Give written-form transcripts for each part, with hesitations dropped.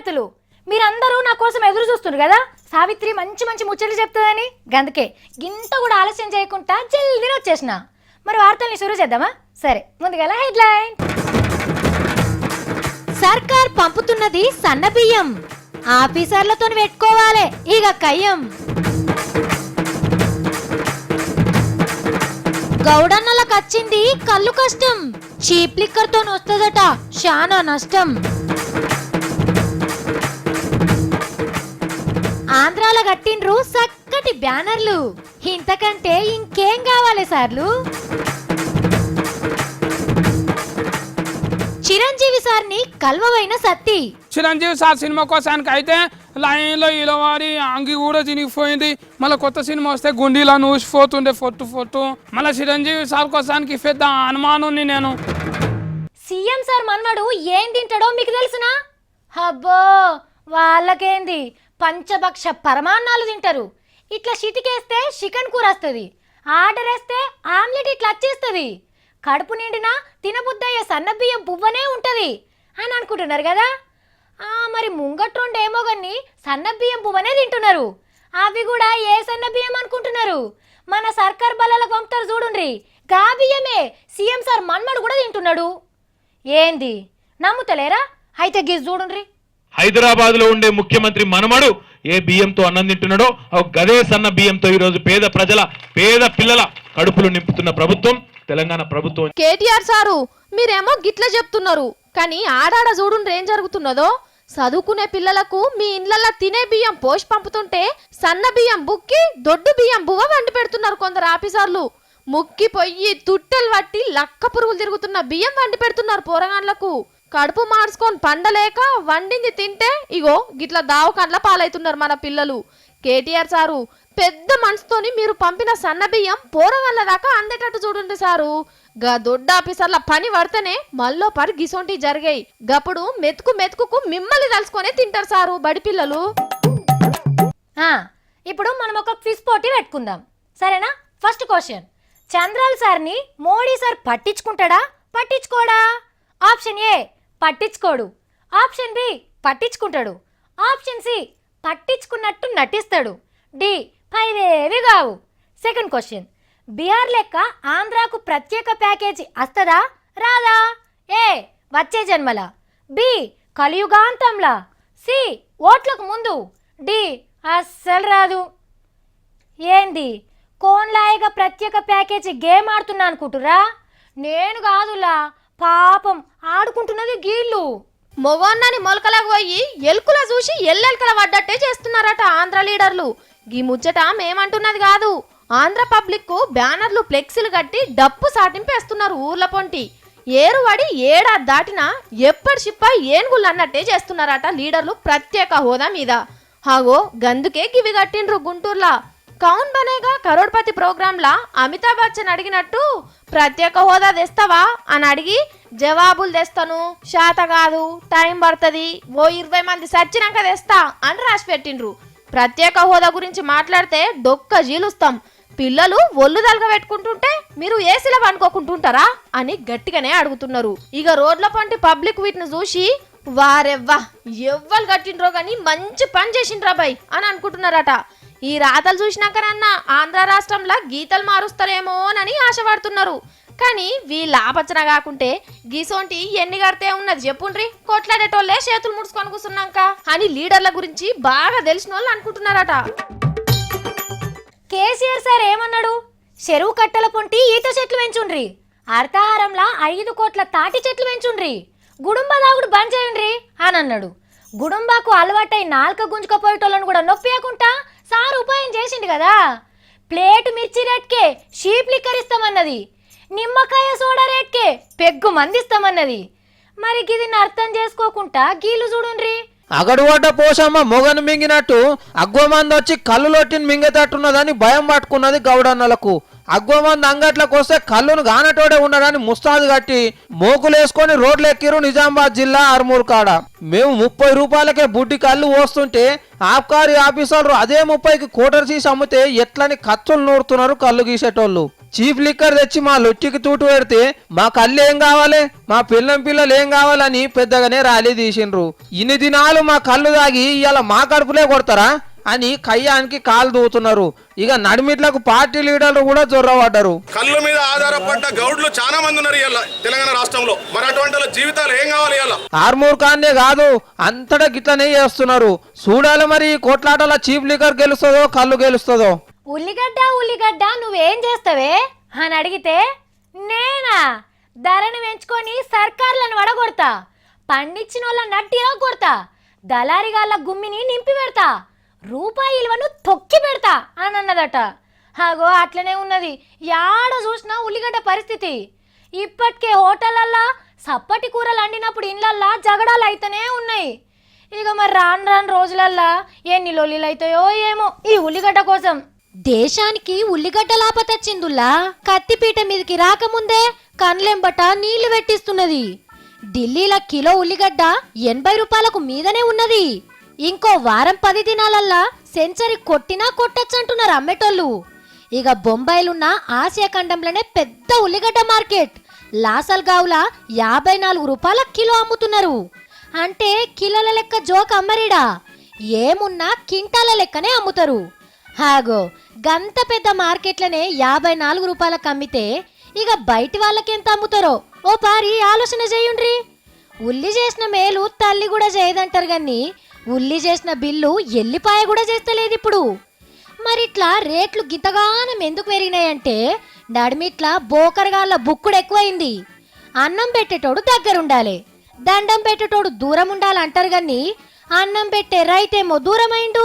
చేతులు. మీరందరూ నా కోసం ఎదురు చూస్తున్నారు కదా, సావిత్రి మంచి మంచి ముచ్చట్లు చెప్తుందని. గందుకే గింత కూడా ఆలస్యం చేయకుండా జల్దీని వచ్చేసిన. మరి వార్తల్ని షురూ చేద్దామా? సరే, ముందుగా హెడ్లైన్. సర్కార్ పంపుతున్నది సన్న బియ్యం, ఆఫీసర్లతో పెట్టుకోవాలి ఇక కయ్యం. గౌడన్నలకు వచ్చింది కళ్ళు కష్టం, చీప్ లిక్కర్ తో వస్తుందట శానా నష్టం. ఆంధ్రాల కట్టిండ్రు చక్కటి బ్యానర్లు, ఇంతకంటే ఇంకేం కావాలి సార్లు. చిరంజీవి సార్ని కల్వవైన సత్తి. చిరంజీవి సార్ సినిమా కోసానికి అయితే లైన్లో ఇలవారి అంగి కూడా చినిగిపోయింది. మళ్ళీ కొత్త సినిమా వస్తే గుండీలా నూసిపోతుండే ఫొట్టు. మళ్ళీ చిరంజీవి సార్ కోసానికి పెద్ద అనుమానం నేను. సీఎం సార్ మన్మడు ఏం తింటాడో మీకు తెలుసునా? అబ్బో, వాళ్ళకేంది పంచభక్ష పరమాన్నాలు తింటారు. ఇట్లా చిటికేస్తే చికెన్ కూర వస్తుంది, ఆర్డర్ వేస్తే ఆమ్లెట్ ఇట్లా వచ్చేస్తుంది. కడుపు నిండినా తినబుద్దయ్యే సన్నబియ్యం పువ్వనే ఉంటుంది అని అనుకుంటున్నారు కదా. మరి ముంగట్రుండేమో కానీ సన్నబియ్యం పువ్వనే తింటున్నారు. అవి కూడా ఏ సన్నబియ్యం అనుకుంటున్నారు? మన సర్కార్ బల్లలకు పంపుతారు చూడుండ్రి, గా బియ్యమే సీఎం సార్ మన్మడు కూడా తింటున్నాడు. ఏంది నమ్ముతలేరా? అయితే గిజ్ చూడుండ్రి. హైదరాబాద్ లో ఉండే ముఖ్యమంత్రి మనమడు ఏ బియ్యంతో అన్నం తింటున్నాడో గదే సన్న బియ్యంతో ఈ రోజు పేద పిల్లల కడుపులు నింపుతున్న ప్రభుత్వం తెలంగాణ ప్రభుత్వం. కేటీఆర్ సారు మీరేమో గిట్ల చెప్తున్నారు, కానీ ఆడాడ చూడుండ్రి ఏం జరుగుతున్నదో. చదువుకునే పిల్లలకు మీ ఇండ్లల్లో తినే బియ్యం పోసి పంపుతుంటే సన్న బియ్యం బుక్కి దొడ్డు బియ్యం బువ్వ వండి పెడుతున్నారు కొందరు ఆఫీసర్లు. ముక్కి పొయ్యి తుట్టెలు పట్టి లక్క పురుగులు తిరుగుతున్న బియ్యం వండి పెడుతున్నారు పోరగాన్లకు. కడుపు మార్చుకొని పండలేక వండింది తింటే ఇగో గిట్ల దావకాండ్ల పాలవుతున్నారు మన పిల్లలు. కేటీఆర్ సారు పెద్ద మనసుతోని మీరు పంపిన సన్న బియ్యం పోరగాళ్ళ దాకా అందేటట్టు చూడండి సారు. గా దొడ్డ ఆఫీసర్ల పని పడితేనే మళ్ళీ పరి గిసొంటి జరిగాయి. గప్పుడు మెతుకు మిమ్మల్ని తలుసుకొనే తింటారు సారు బడి పిల్లలు. ఇప్పుడు మనం ఒక క్విజ్ పోటీ పెట్టుకుందాం, సరేనా? ఫస్ట్ క్వశ్చన్, చంద్రాల్ సార్ని మోడీ సార్ పట్టించుకుంటాడా పట్టించుకోడా? ఆప్షన్ ఏ పట్టించుకోడు, ఆప్షన్ బి పట్టించుకుంటాడు, ఆప్షన్ సి పట్టించుకున్నట్టు నటిస్తాడు, డి పైవేవి కావు. సెకండ్ క్వశ్చన్, బీహార్ లెక్క ఆంధ్రాకు ప్రత్యేక ప్యాకేజీ వస్తుందా రాదా? ఏ వచ్చే జన్మల, బి కలియుగాంతంలా, సి ఓట్లకు ముందు, డి అస్సలు రాదు. ఏంది కోన్లాయిగా ప్రత్యేక ప్యాకేజీ గేమ్ ఆడుతున్నా అనుకుంటురా? నేను కాదులా, పాపం ఆడుకుంటున్నది గీళ్ళు. మొగోన్నని మొలకలకు పోయి ఎలుకల చూసి ఎల్లెలకల పడ్డట్టే చేస్తున్నారట ఆంధ్ర లీడర్లు. గీ ముచ్చట మేమంటున్నది కాదు, ఆంధ్ర పబ్లిక్ బ్యానర్లు ఫ్లెక్సీలు కట్టి డప్పు సాటింపేస్తున్నారు ఊర్ల పొంటి. ఏరువాడి ఏడాది దాటినా ఎప్పటి షిప్ప ఏనుగులు అన్నట్టే చేస్తున్నారట లీడర్లు ప్రత్యేక హోదా మీద. హాగో గందుకే గివి కట్టిండ్రు గుంటూరులా. కౌన్ బనేగా కరోడ్పతి ప్రోగ్రాంలా అమితాబ్ బచ్చన్ అడిగినట్టు ప్రత్యేక హోదా తెస్తావా అని అడిగి జవాబులు తెస్తాను, శాత కాదు, టైం పడుతుంది, ఓ 20 మంది సచ్చినాక తెస్తా అని రాసి పెట్టిండ్రు. ప్రత్యేక హోదా గురించి మాట్లాడితే డొక్క జీలుస్తాం, పిల్లలు ఒళ్ళు దలగ పెట్టుకుంటుంటే మీరు ఏసీలో పండుకోకుంటుంటారా అని గట్టిగానే అడుగుతున్నారు. ఇక రోడ్ల పంటి పబ్లిక్ వీటిని చూసి వారెవ్వా ఎవ్వరు కట్టిండ్రో గాని మంచి పని చేసిండ్రా బాయ్ అని అనుకుంటున్నారట. ఈ రాతలు చూసినాకనన్నా ఆంధ్ర రాష్ట్రంలో గీతలు మారుస్తారేమోనని ఆశపడుతున్నారు. కానీ వీళ్ళ ఆపచన కాకుంటే గీసోంటి ఎన్ని కడితే ఉన్నది చెప్పుండ్రి, కొట్లాడేటోళ్లే చేతులు ముడుచుకొని కూర్చున్నాక అని లీడర్ల గురించి బాగా తెలిసిన వాళ్ళు అనుకుంటున్నారట. కేసీఆర్ సార్ ఏమన్నాడు? చెరువు కట్టల పొంటి ఈత చెట్లు పెంచుండ్రి, అర్థాహారంలా 5 కోట్ల తాటి చెట్లు పెంచుండ్రి, గుడుంబ దాగుడు బంద్ చేయండ్రి అని అన్నాడు. గుడుంబాకు అలవాటై నాలుక గుంజుకపోయేటోళ్ళను కూడా నొప్పియకుండా సార్ ఉపాయం చేసిండు కదా. ప్లేటు మిర్చి రేట్కే షీప్ లిక్కర్ ఇస్తామన్నది, నిమ్మకాయ సోడా రేట్కే పెగ్గు మందిస్తామన్నది. మరి గిదిని అర్థం చేసుకోకుండా గీళ్ళు చూడుండ్రి. అగడువడ్డ పోషమ్మ మొగను మింగినట్టు అగ్వమంది వచ్చి కళ్ళు లొట్టిని మింగేటట్టున్నదని భయం పట్టుకున్నది గౌడన్నలకు. అగ్వమంది అంగట్లకు వస్తే కళ్ళును గానటోడే ఉన్నాడని ముస్తాదు కట్టి మోకులేసుకొని రోడ్లు ఎక్కిరు నిజామాబాద్ జిల్లా ఆర్మూర్ కాడ. మేము 30 రూపాయలకే బుడ్డి కళ్ళు పోస్తుంటే ఆబ్కారీ ఆఫీసర్లు అదే 30కి కోటర్ సీసి అమ్మితే ఎట్లని ఖర్చులు నూరుతున్నారు కళ్ళు గీసేటోళ్ళు. చీప్ లిక్కర్ తెచ్చి మా లొట్టికి తూటు పెడితే మా కళ్ళు ఏం కావాలి, మా పిల్లలు ఏం కావాలని పెద్దగానే ర్యాలీ తీసిండ్రు. ఇన్ని దినాలు మా కళ్ళు తాగి ఇవాళ మా కడుపులే కొడతారా అని కయ్యానికి కాలు దూతున్నారు. ఇక నడిమిట్లకు పార్టీ లీడర్లు కూడా జొర్రబడ్డారు. కళ్ళు మీద ఆధారపడ్డ గౌడ్లు చాలా మంది ఉన్నారు ఇవాళ తెలంగాణ రాష్ట్రంలో. మరి అటువంటి వాళ్ళ జీవితాలు ఏం కావాలి ఇవాళ? ఆర్మూర్ ఖాన్నే కాదు అంతటా గిట్లనే చేస్తున్నారు. చూడాలి మరి కోట్లాటల చీప్ లిక్కర్ గెలుస్తుందో కళ్ళు గెలుస్తుందో. ఉల్లిగడ్డ నువ్వేం చేస్తావే అని అడిగితే నేనా ధరను పెంచుకొని సర్కార్లను వడగొడతా, పండించిన వాళ్ళ నట్టిగా కొడతా, దళారిగాళ్ళ గుమ్మిని నింపి పెడతా, రూపాయి విలువను తొక్కి పెడతా అని అన్నదట. అగో అట్లనే ఉన్నది యాడ చూసినా ఉల్లిగడ్డ పరిస్థితి. ఇప్పటికే హోటళ్ళల్లా సప్పటి కూరలు వండినప్పుడు ఇండ్లల్లా జగడాలు అయితేనే ఉన్నాయి. ఇక మరి రాను రోజులల్లా ఎన్ని లొల్లిలు అవుతాయో ఏమో ఈ ఉల్లిగడ్డ కోసం. దేశానికి ఉల్లిగడ్డ లాపతచ్చిందుల్లా కత్తిపీట మీదకి రాకముందే కండ్లెంబట నీళ్లు పెట్టిస్తున్నది. ఢిల్లీలో కిలో ఉల్లిగడ్డ 80 రూపాయలకు మీదనే ఉన్నది. ఇంకో వారం 10 దినాలల్లా సెంచరీ కొట్టినా కొట్టచ్చంటున్నారు అమ్మేటోళ్ళు. ఇక బొంబాయిలున్న ఆసియా ఖండంలోనే పెద్ద ఉల్లిగడ్డ మార్కెట్ లాసల్గావ్లా 54 రూపాయల కిలో అమ్ముతున్నారు. అంటే కిలోల లెక్క జోక్ అమ్మరిడా, ఏమున్నా కింటాల లెక్కనే అమ్ముతారు. హాగో గంత పెద్ద మార్కెట్లనే 54 రూపాయలకు అమ్మితే ఇక బయటి వాళ్ళకి ఎంత అమ్ముతారో ఓ పారి ఆలోచన చేయుండ్రి. ఉల్లి చేసిన మేలు తల్లి కూడా చేయదంటారు గాని ఉల్లి చేసిన బిల్లు ఎల్లిపాయ కూడా చేస్తలేదు ఇప్పుడు. మరిట్లా రేట్లు గితగానం ఎందుకు పెరిగినాయంటే నడిమిట్లా బోకరగాళ్ళ బుక్కుడు ఎక్కువైంది. అన్నం పెట్టేటోడు దగ్గరుండాలి, దండం పెట్టేటోడు దూరం ఉండాలంటారు గాని అన్నం పెట్టే రైతేమో దూరమైండు,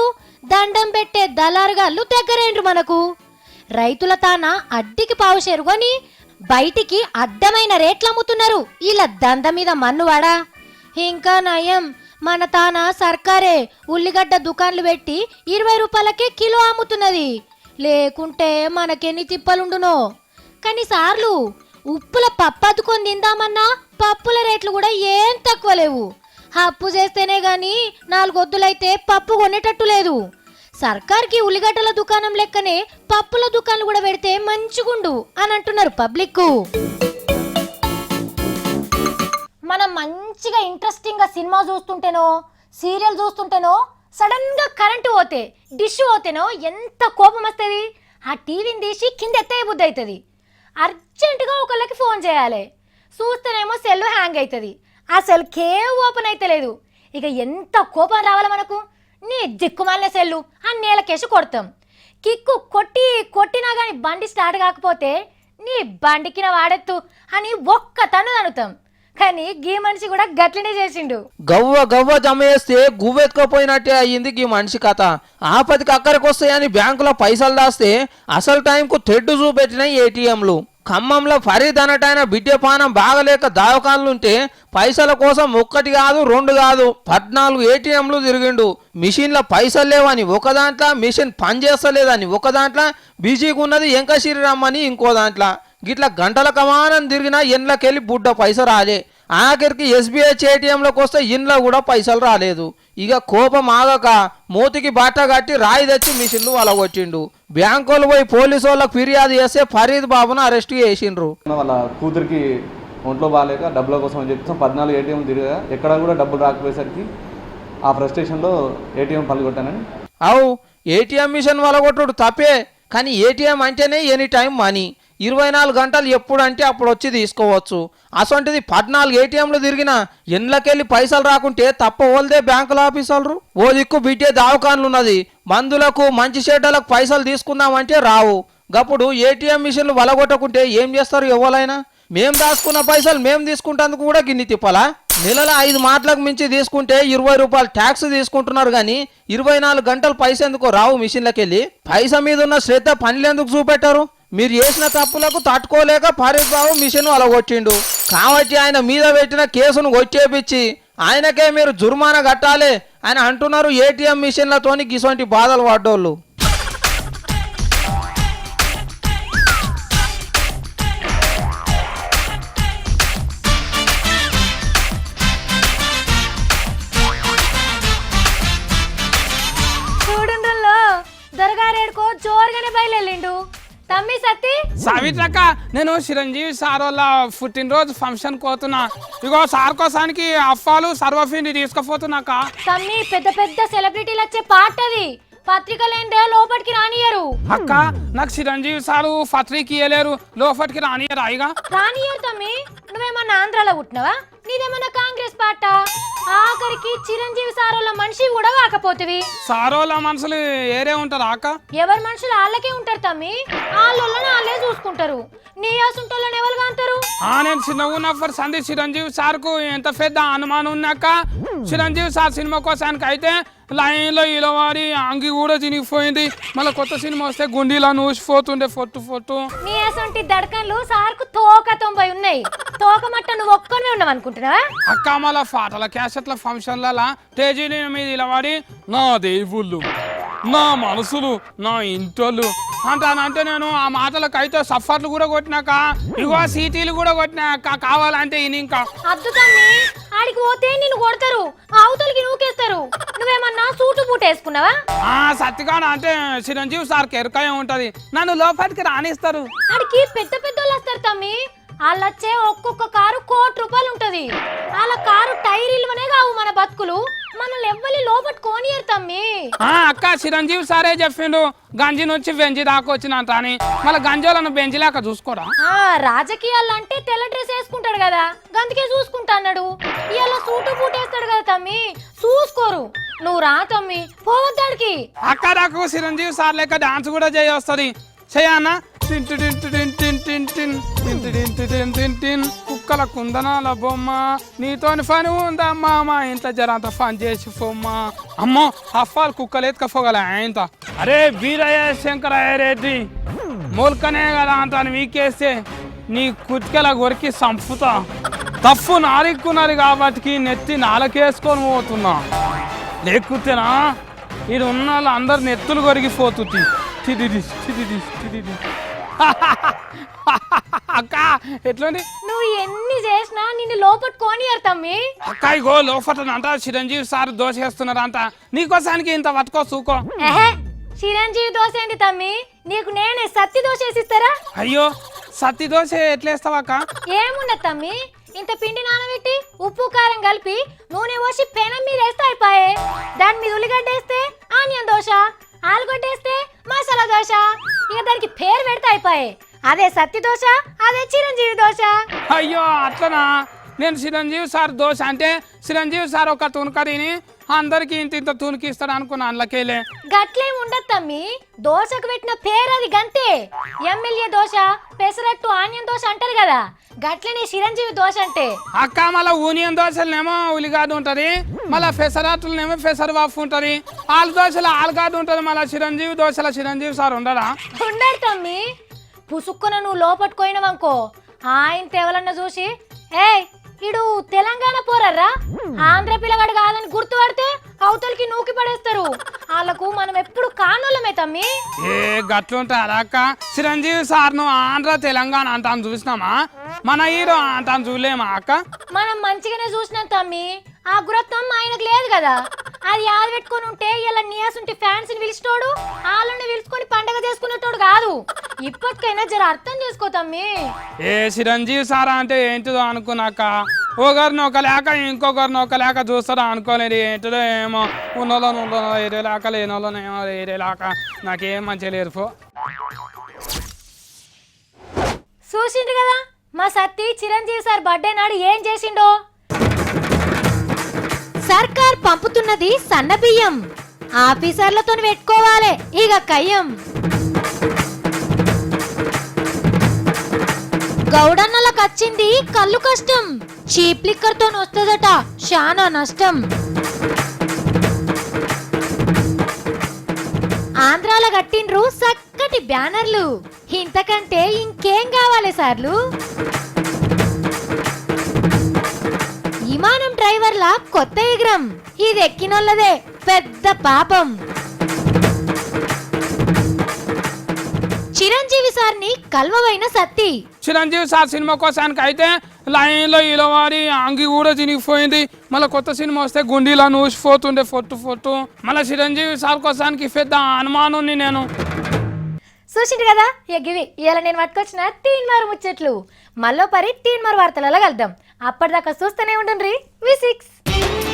దండం పెట్టే దళారుగాళ్ళు దగ్గరైండ్రు. మనకు రైతుల తాన అడ్డికి పావుషేరు కొని బయటికి అడ్డమైన రేట్లు అమ్ముతున్నారు. ఇలా దంద మీద మన్నువాడా. ఇంకా నయం మన తాన సర్కారే ఉల్లిగడ్డ దుకాన్లు పెట్టి 20 రూపాయలకే కిలో అమ్ముతున్నది. లేకుంటే మనకెన్ని తిప్పలుండునో. కానీ సార్లు ఉప్పుల పప్పు అద్దుకొని తిందామన్నా పప్పుల రేట్లు కూడా ఏం తక్కువ లేవు. అప్పు చేస్తేనే గాని 4 వద్దులైతే పప్పు కొనేటట్టు లేదు. సర్కార్కి ఉల్లిగడ్డల దుకాణం లెక్కనే పప్పుల దుకాణాలు కూడా పెడితే మంచిగుండు అని అంటున్నారు పబ్లిక్. మనం మంచిగా ఇంట్రెస్టింగ్గా సినిమా చూస్తుంటేనో సీరియల్ చూస్తుంటేనో సడన్గా కరెంటు పోతే డిష్ పోతేనో ఎంత కోపం వస్తుంది. ఆ టీవీని తీసి కింద ఎత్తయ్య బుద్ధి అవుతుంది. అర్జెంటుగా ఒకళ్ళకి ఫోన్ చేయాలి, చూస్తేనేమో సెల్ హ్యాంగ్ అవుతుంది, ఆ సెల్ కేవ్ ఓపెన్ అయితే లేదు. ఇక ఎంత కోపం రావాలి మనకు. నీ దిక్కుమాలిన సెల్లు అని నేలకేసి కొడతాం. కిక్కు కొట్టినా కానీ బండి స్టార్ట్ కాకపోతే నీ బండికిన వాడెత్తు అని ఒక్క తను తనుతాం. కానీ గీ మనిషి కూడా గట్లనే చేసిండు. గవ్వ జమ చేస్తే గువ్వెత్తుకపోయినట్టే అయ్యింది గీ మనిషి కథ. ఆపదికి అక్కడికి వస్తాయని బ్యాంకులో పైసలు దాస్తే అసలు టైంకు తెడ్డు చూపెట్టిన ఏటీఎంలు. ఖమ్మంలో ఫరీద్ అనటైన బిడ్డ పానం బాగలేక దావకాన్లుంటే పైసల కోసం 1 కాదు 2 కాదు 14 ఏటీఎంలు తిరిగిండు. మిషన్లో పైసలు లేవని ఒక దాంట్లో, మిషన్ పనిచేస్తలేదని ఒక దాంట్లో, బిజీగా ఉన్నది ఎంకశిరమ్మని ఇంకో దాంట్లో. గిట్లా గంటల కమానం తిరిగినా ఇండ్లకెళ్ళి బుడ్డ పైస రాలే. ఆఖరికి ఎస్బీఐ ఏటీఎంలోకి వస్తే ఇంట్లో కూడా పైసలు రాలేదు. ఇక కోపం ఆగక మూతికి బట్ట కట్టి రాయి తెచ్చి మిషన్లు వలగొట్టిండు. బ్యాంకులు పోయి పోలీసు వాళ్ళకి ఫిర్యాదు చేస్తే ఫరీద్ బాబును అరెస్ట్ చేసిండ్రు. వాళ్ళ కూతురికి ఒంట్లో బాగాలేక డబ్బుల కోసం అని చెప్పి 14 ఏటీఎం తిరిగా ఎక్కడ కూడా డబ్బులు రాకపోయేసరికి ఆ ఫ్రస్ట్రేషన్లో ఏటీఎం పలుగొట్టానని. అవు ఏటీఎం మిషన్ వలగొట్టుడు తప్పే, కానీ ఏటీఎం అంటేనే ఎనీ టైం మనీ. 24 గంటలు ఎప్పుడంటే అప్పుడు వచ్చి తీసుకోవచ్చు. అసొంటిది 14 ఏటీఎంలు తిరిగినా ఇండ్లకెళ్ళి పైసలు రాకుంటే తప్పవోల్దే బ్యాంకుల ఆఫీసర్లు. ఓ దిక్కు బిడ్డే దావకాన్లు ఉన్నది, మందులకు మంచి చెడ్డలకు పైసలు తీసుకుందామంటే రావు. గప్పుడు ఏటీఎం మిషన్లు వలగొట్టకుంటే ఏం చేస్తారు ఎవరైనా? మేం దాచుకున్న పైసలు మేం తీసుకుంటేందుకు కూడా గిన్ని తిప్పలా? నెలలో 5 మాటలకు మించి తీసుకుంటే 20 రూపాయలు ట్యాక్స్ తీసుకుంటున్నారు కానీ 24 గంటలు పైసలు ఎందుకో రావు మిషన్లకెళ్ళి. పైసా మీద ఉన్న శ్రద్ధ పనులెందుకు చూపెట్టారు? మీరు చేసిన తప్పులకు తట్టుకోలేక ఫరీద్ బాబు మిషన్ అలగొట్టిండు. కాబట్టి ఆయన మీద పెట్టిన కేసును కొట్టేపిచ్చి ఆయనకే మీరు జుర్మానా కట్టాలి అని అంటున్నారు ఏటీఎం మిషన్లతోని గిసొంటి బాధలు పడ్డోళ్ళు. చూడుండ్రల్లో దొరగారేడుకో జోరుగానే బయలుదేరిండు. తమ్మి సత్తి సావిత్రక్క నేను చిరంజీవి సార్ వాళ్ళ పుట్టినరోజు ఫంక్షన్ పోతున్నా. ఇగో సార్ కోసానికి అఫ్ఫాలు సర్వఫీని తీసుకుపోతున్నాక. తమ్మి పెద్ద పెద్ద సెలబ్రిటీలు వచ్చే పాట అది, పత్రికలేందే లోపలికి రానియరు. అక్క నాకు చిరంజీవి సారు పత్రిక ఇయ్యలేరు, లోపలికి రానియరా? ఇక రానియరు తమ్మి. నువ్వేమన్నా ఆంధ్రాలో పుట్టినవా? నీదేమన్నా కాంగ్రెస్ పాట? ఆఖరికి చిరంజీవి సారోళ్ళ మనిషి కూడా కాకపోతివి. సారోళ్ళ మనుషులు ఏరే ఉంటారు అక్క. ఎవరి మనుషులు వాళ్ళకే ఉంటారు తమ్మి, వాళ్ళని వాళ్ళే చూసుకుంటారు. నీ ఆసుంటోళ్ళని ఎవరు కాంటారు? నేను చిన్నగా ఉన్నప్పుడు సంధి చిరంజీవి సార్కు ఎంత పెద్ద అనుమానం ఉన్నాక చిరంజీవి సార్ సినిమా కోసానికి అయితే లైన్లో ఇలవారి అంగి కూడా చినిగిపోయింది. మళ్ళీ కొత్త సినిమా వస్తే గుండీలా నూసిపోతుండే ఫొట్టు. నీ అసంటి దడకన్లు సార్కు తోక 90 ఉన్నాయి. తోక మట్ట నువ్వు ఒక్కనే ఉన్నావు అనుకుంటున్నావా? అక్క మళ్ళా పాటల క్యాసెట్ల ఫంక్షన్ల స్టేజీ మీద ఇలవాడి నా దేవుళ్ళు, నా మనసులు, నా ఇంటోళ్ళు అంటానంటే నేను ఆ మాటలకైతే సఫర్లు కూడా కొట్టినాక ఇగో సీటీలు కూడా కొట్టినాక కావాలంటే ఇది ఇంకా అద్దుతమ్మి. ఆడికి పోతే నిన్ను కొడతారు, అవతలికి నూకేస్తారు. నువ్వేమన్నా సూటు బూట్ వేసుకున్నావా? సత్తిగాడ అంటే చిరంజీవి సార్ కెరకాయ ఉంటది, నన్ను లోపలికి రానిస్తారు. ఆడికి పెద్ద పెద్దోళ్ళు వస్తారు తమ్మి. వాళ్ళొచ్చే ఒక్కొక్క కారు ₹1,00,00,000 ఉంటది. వాళ్ళ కారు టైర్లనే కావు మన బతుకులు. మనల్ని ఎవ్వరి లోపటి కోనియరు తమ్మి. అక్క చిరంజీవి సారే చెప్పిండు గంజి నుంచి బెంజి దాకా వచ్చినంత అని. మళ్ళీ గంజోలను బెంజి లేక చూసుకోరా? రాజకీయాలంటే తెల్ల డ్రెస్ వేసుకుంటాడు కదా, గందుకే చూసుకుంటా అన్నాడు. ఇలా సూటు బూట్ వేస్తాడు కదా తమ్మి, చూసుకోరు. నువ్వు రా తమ్మి, పోవద్దాడికి. అక్క నాకు చిరంజీవి సార్ లెక్క డాన్స్ కూడా చేయొస్తుంది. చేయన్నా కుక్కల కుందనాల బొమ్మ నీతోని పని ఉందమ్మా, మా ఇంట్లో జరంత పని చేసి పొమ్మా. అమ్మో అఫ్ఫాలు కుక్కలు ఎత్తుకపోగల ఆయనత. అరే వీరయ్య శంకరయ్య రెడ్డి మూల్కనే కదా అంత వీకేస్తే నీ కుట్కెల కొరికి సంపుతా. తప్పు నారిక్కున్నది కాబట్టి నెత్తి నాలకేసుకొని పోతున్నా, లేకుతేనా ఇది ఉన్న వాళ్ళు అందరు నెత్తులు కొరిగిపోతుంది. అక్క ఎట్లుంది? నువ్వు ఎన్ని చేసినా నిన్ను లోపటి కోనియరు తమ్మి. అక్క ఇగో లోపటనంట చిరంజీవి సార్ దోశ వేస్తున్నారంట, నీకోసానికి ఇంత పట్టుకో చూకో. చిరంజీవి దోశ ఏంటి తమ్మి, నీకు నేనే సత్తి దోశ వేసిస్తారా? అయ్యో సత్తి దోశ ఎట్లేస్తావక్క? ఏముండదు తమ్మి, ఇంత పిండి నానబెట్టి ఉప్పు కారం కలిపి నూనె పోసి పెనం మీద వేస్తే అయిపోయే. దాని మీద ఉల్లిగడ్డ వేస్తే ఆనియన్ దోశ, ఆలుగడ్డ వేస్తే మసాలా దోశ. ఇక దానికి పేరు పెడితే అయిపోయే. అదే సత్తి దోశ, అదే చిరంజీవి దోశ. అయ్యో అట్లనా? నేను చిరంజీవి సార్ దోశ అంటే చిరంజీవి సార్ ఒక తునకరిని అందరికి ఇంత తునికిస్తాడు అనుకున్నా. అందులోకెళ్ళే గట్లేం ఉండదు తమ్మి, దోశకు పెట్టిన పేరు అది గంతే. ఎమ్మెల్యే దోశ, పెసరట్టు, ఆనియన్ దోశ అంటారు కదా, గట్లనే చిరంజీవి దోశ అంటే. అక్క మళ్ళీ ఊనియన్ దోశలనేమో ఉల్లిగడ్డ ఉంటది, మళ్ళీ పెసరట్టులనేమో పెసరబాఫు ఉంటది, ఆలు దోశలు ఆలుగడ్డ ఉంటది. మళ్ళీ చిరంజీవి దోశల చిరంజీవి సార్ ఉండడా? ఉండడు తమ్మి. పుసుక్కున నువ్వు లోపట్టుకోయినవనుకో ఆయన ఎవరన్నా చూసి ఏయ్ ఇడు తెలంగాణ పోరర్రా, ఆంధ్ర పిల్లగాడు కాదని గుర్తుపడితే అవతలికి నూకి పడేస్తారు. వాళ్ళకు మనం ఎప్పుడు కానోళ్ళమే తమ్మి. ఏ గట్లుంటారా అక్క? చిరంజీవి సార్ నువ్వు ఆంధ్ర తెలంగాణ అంటాను చూసినామా, మన హీరో అంటాను చూడలేమా అక్క? మనం మంచిగానే చూసినాం తమ్మి, ఆ గురత్వం ఆయనకు లేదు కదా. అది యాద పెట్టుకొని ఉంటే ఇలా నియాసుంటి ఫ్యాన్స్ ని పిలిచినోడు వాళ్ళని పిలుచుకొని పండగ చేసుకునేటోడు కాదు. ఇప్పటికైనా జర అర్థం చేసుకో తమ్మి. ఏ చిరంజీవి సారా అంటే ఏంటిదో అనుకున్నాక ఒకరిని ఒక లేక ఇంకొకరిని ఒక లేక చూస్తారా అనుకోలేదు. ఏంటిదో ఏమో ఉన్నోళ్ళను ఏరే లేక లేనోళ్ళను ఏమో ఏరే లేక నాకేం మంచిగా లేదు. పో చూసిండ్రు కదా మా సత్తి చిరంజీవి సార్ బర్త్డే నాడు ఏం చేసిండో. సర్కార్ పంపుతున్నది సన్న బియ్యం, ఆఫీసర్లతో పెట్టుకోవాలి ఇక కయ్యం. గౌడన్నలకు వచ్చింది కళ్ళు కష్టం, చీప్ లిక్కర్ తో వస్తుందట శానా నష్టం. ఆంధ్రాల కట్టిండ్రు చక్కటి బ్యానర్లు, ఇంతకంటే ఇంకేం కావాలి సార్లు. విమానం డ్రైవర్ల కొత్త ఎగ్రం, ఇది ఎక్కినోళ్ళదే పెద్ద పాపం. చిరంజీవి సార్ని కల్వవైన సత్తి. చిరంజీవి సార్ సినిమా కోసానికి అయితే లైన్లో ఇలవారి అంగి కూడా చినిగిపోయింది. మళ్ళీ కొత్త సినిమా వస్తే గుండీలా నూసిపోతుండే ఫొట్టు. మళ్ళీ చిరంజీవి సార్ కోసానికి పెద్ద అనుమానం నేను. చూసిండు కదా గివి ఇలా నేను పట్టుకొచ్చిన తీన్మారు ముచ్చట్లు మళ్ళీ పరి తీన్మారు వార్తలలో కలుద్దాం అప్పటిదాకా చూస్తూనే ఉండండి V6.